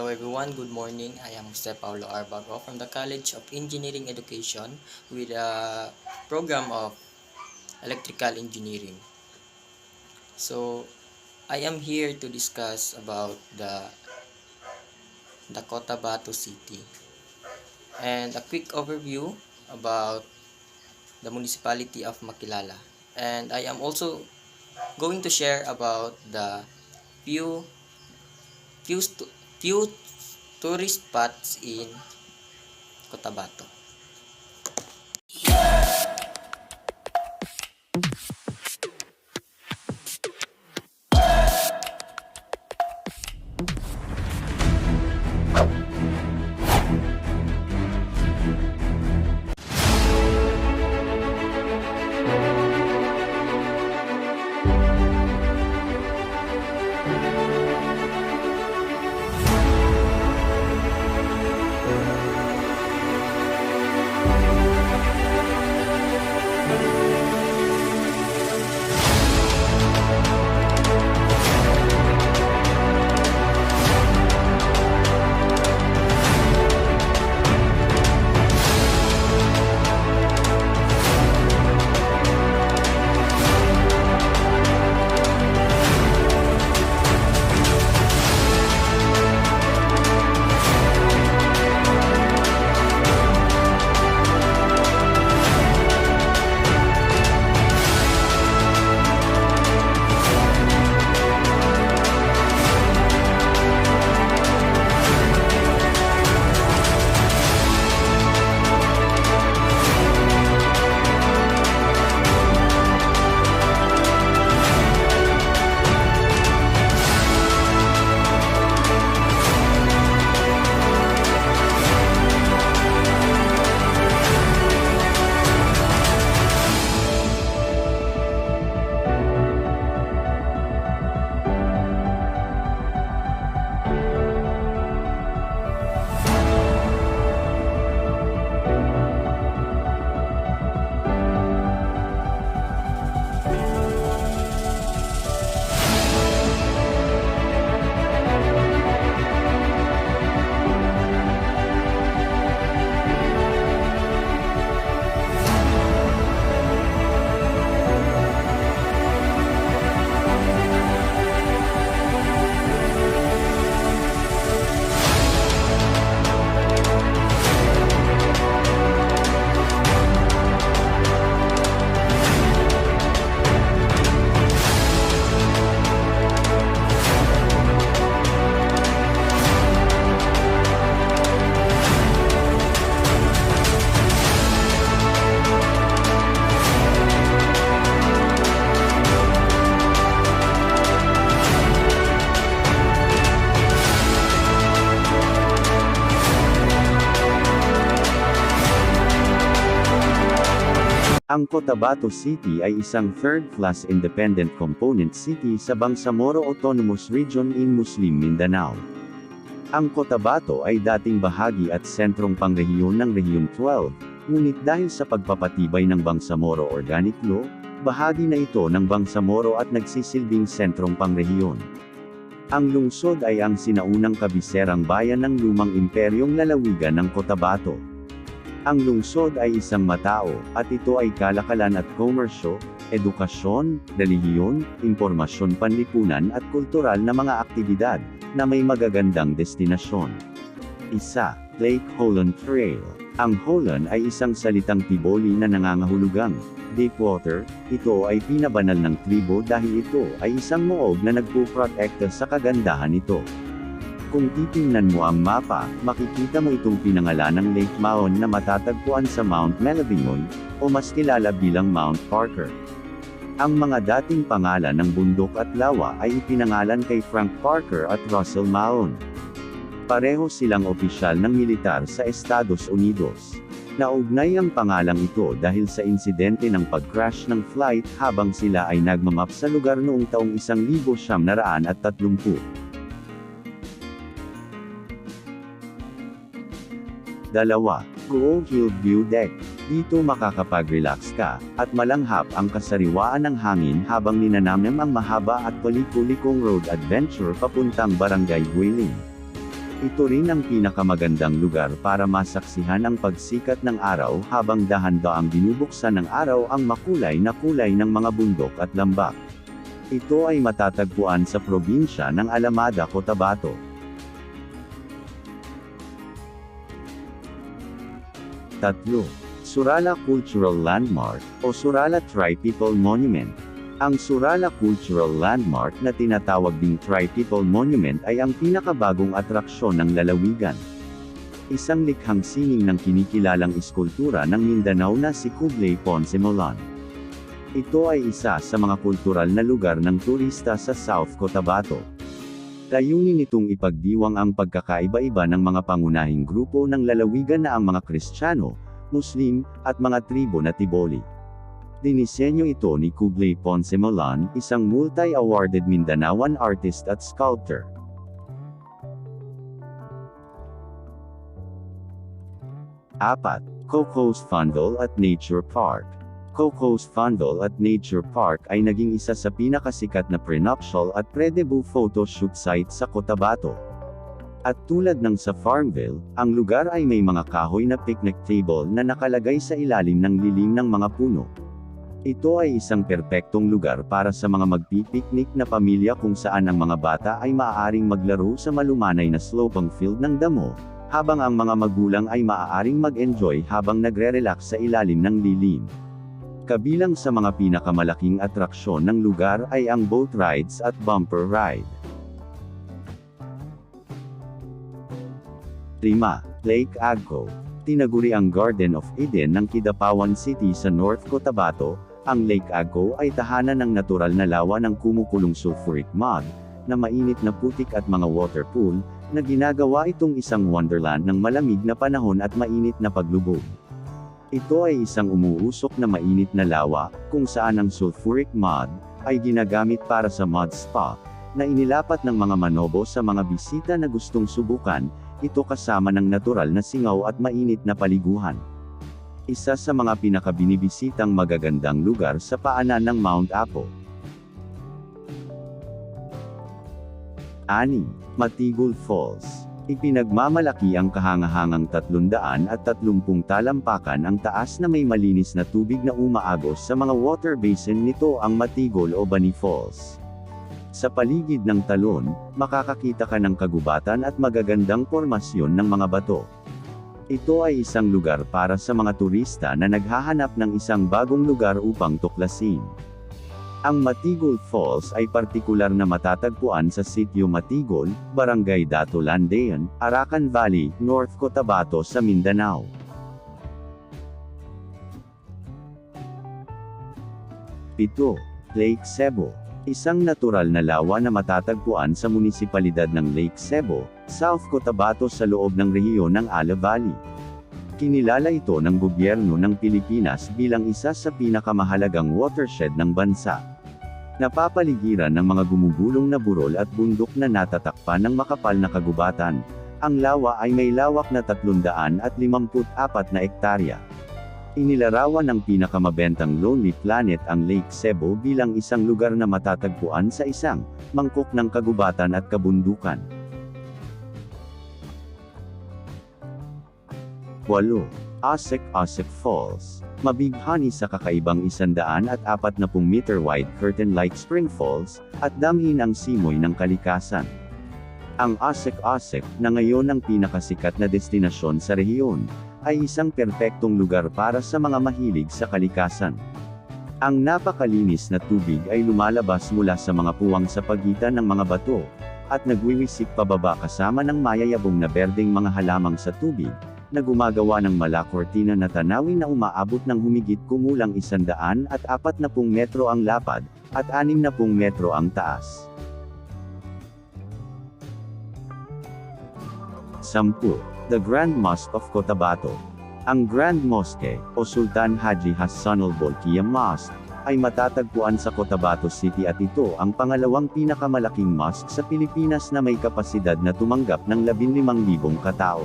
Hello everyone, good morning. I am Jose Paulo Arbago from the College of Engineering Education with a program of Electrical Engineering. So, I am here to discuss about the Cotabato City and a quick overview about the municipality of Makilala. And I am also going to share about the few few stu- few tourist spots in Cotabato. Ang Cotabato City ay isang third-class independent component city sa Bangsamoro Autonomous Region in Muslim Mindanao. Ang Cotabato ay dating bahagi at sentrong pangrehiyon ng Rehiyon 12, ngunit dahil sa pagpapatibay ng Bangsamoro Organic Law, bahagi na ito ng Bangsamoro at nagsisilbing sentrong pangrehiyon. Ang lungsod ay ang sinaunang kabiserang bayan ng lumang imperyong lalawigan ng Cotabato. Ang lungsod ay isang matao, at ito ay kalakalan at komersyo, edukasyon, relihiyon, impormasyon panlipunan at kultural na mga aktibidad, na may magagandang destinasyon. Isa, Lake Holland Trail. Ang Holland ay isang salitang Tiboli na nangangahulugang deep water. Ito ay pinabanal ng tribo dahil ito ay isang muog na nagpuprotekta sa kagandahan nito. Kung titingnan mo ang mapa, makikita mo itong pinangalan ng Lake Maon na matatagpuan sa Mount Melabingoy, o mas kilala bilang Mount Parker. Ang mga dating pangalan ng bundok at lawa ay ipinangalan kay Frank Parker at Russell Maon. Pareho silang opisyal ng militar sa Estados Unidos. Naugnay ang pangalang ito dahil sa insidente ng pag-crash ng flight habang sila ay nagmamap sa lugar noong taong 1930. 2. Go Hillview Deck. Dito makakapag-relax ka, at malanghap ang kasariwaan ng hangin habang ninanamnam ang mahaba at palikulikong road adventure papuntang Barangay Guiling. Ito rin ang pinakamagandang lugar para masaksihan ang pagsikat ng araw habang dahan-daang binubuksan ng araw ang makulay na kulay ng mga bundok at lambak. Ito ay matatagpuan sa probinsya ng Alameda, Cotabato. 3. Surala Cultural Landmark, o Surala Tri-People Monument. Ang Surala Cultural Landmark na tinatawag ding Tri-People Monument ay ang pinakabagong atraksyon ng lalawigan. Isang likhang sining ng kinikilalang iskultura ng Mindanao na si Kublai Ponce Molan. Ito ay isa sa mga kultural na lugar ng turista sa South Cotabato. Layunin nitong ipagdiwang ang pagkakaiba-iba ng mga pangunahing grupo ng lalawigan na ang mga Kristiyano, Muslim, at mga tribo na Tiboli. Dinisenyo ito ni Kublai Ponce Molan, isang multi-awarded Mindanaoan artist at sculptor. 4. Cocos Fondol at Nature Park. Cocos Fondol at Nature Park ay naging isa sa pinakasikat na prenuptial at pre-debut photo shoot site sa Cotabato. At tulad ng sa Farmville, ang lugar ay may mga kahoy na picnic table na nakalagay sa ilalim ng lilim ng mga puno. Ito ay isang perpektong lugar para sa mga magpipiknik na pamilya kung saan ang mga bata ay maaaring maglaro sa malumanay na sloping field ng damo, habang ang mga magulang ay maaaring mag-enjoy habang nagre-relax sa ilalim ng lilim. Kabilang sa mga pinakamalaking atraksyon ng lugar ay ang boat rides at bumper ride. 5. Lake Agco. Tinaguri ang Garden of Eden ng Kidapawan City sa North Cotabato. Ang Lake Agco ay tahanan ng natural na lawa ng kumukulong sulfuric mud, na mainit na putik at mga water pool, na ginagawa itong isang wonderland ng malamig na panahon at mainit na paglubog. Ito ay isang umuusok na mainit na lawa, kung saan ang sulfuric mud ay ginagamit para sa mud spa, na inilapat ng mga manobo sa mga bisita na gustong subukan, ito kasama ng natural na singaw at mainit na paliguan. Isa sa mga pinakabinibisitang magagandang lugar sa paanan ng Mount Apo. 6. Matigul Falls. Ipinagmamalaki ang kahangahangang 330 talampakan ang taas na may malinis na tubig na umaagos sa mga water basin nito ang Matigol o Bani Falls. Sa paligid ng talon, makakakita ka ng kagubatan at magagandang formasyon ng mga bato. Ito ay isang lugar para sa mga turista na naghahanap ng isang bagong lugar upang tuklasin. Ang Matigol Falls ay partikular na matatagpuan sa Sitio Matigol, Barangay Dato Landean, Arakan Valley, North Cotabato sa Mindanao. 7. Lake Cebu. Isang natural na lawa na matatagpuan sa munisipalidad ng Lake Cebu, South Cotabato sa loob ng rehiyon ng Ala Valley. Kinilala ito ng gobyerno ng Pilipinas bilang isa sa pinakamahalagang watershed ng bansa. Napapaligiran ng mga gumugulong na burol at bundok na natatakpan ng makapal na kagubatan. Ang lawa ay may lawak na 354 na ektarya. Inilarawan ng pinakamabentang Lonely Planet ang Lake Cebu bilang isang lugar na matatagpuan sa isang mangkok ng kagubatan at kabundukan. 8. Asik Falls. Mabighani sa kakaibang 140 meter wide curtain-like spring falls, at damhin ang simoy ng kalikasan. Ang Asik, na ngayon ang pinakasikat na destinasyon sa rehiyon, ay isang perpektong lugar para sa mga mahilig sa kalikasan. Ang napakalinis na tubig ay lumalabas mula sa mga puwang sa pagitan ng mga bato, at nagwiwisik pababa kasama ng mayayabong na berdeng mga halamang sa tubig, na gumagawa ng malakortina na tanawin na umaabot ng humigit kumulang 140 metro ang lapad, at 60 metro ang taas. 10. The Grand Mosque of Cotabato. Ang Grand Mosque, o Sultan Haji Hassanul Bolkiah Mosque, ay matatagpuan sa Cotabato City at ito ang pangalawang pinakamalaking mosque sa Pilipinas na may kapasidad na tumanggap ng 15,000 katao.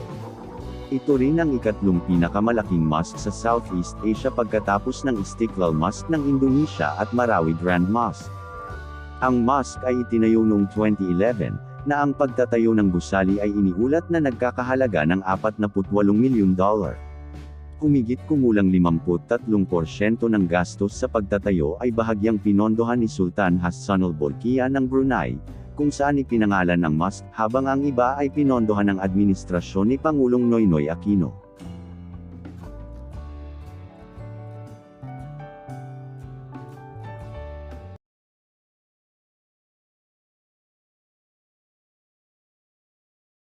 Ito rin ang ikatlong pinakamalaking mosque sa Southeast Asia pagkatapos ng Istiklal Mosque ng Indonesia at Marawi Grand Mosque. Ang mosque ay itinayo noong 2011, na ang pagtatayo ng gusali ay iniulat na nagkakahalaga ng $48 milyon. Humigit kumulang 53% ng gastos sa pagtatayo ay bahagyang pinondohan ni Sultan Hassan al Bolkiah ng Brunei, kung saan ipinangalan ang mosque, habang ang iba ay pinondohan ng administrasyon ni Pangulong Noynoy Aquino.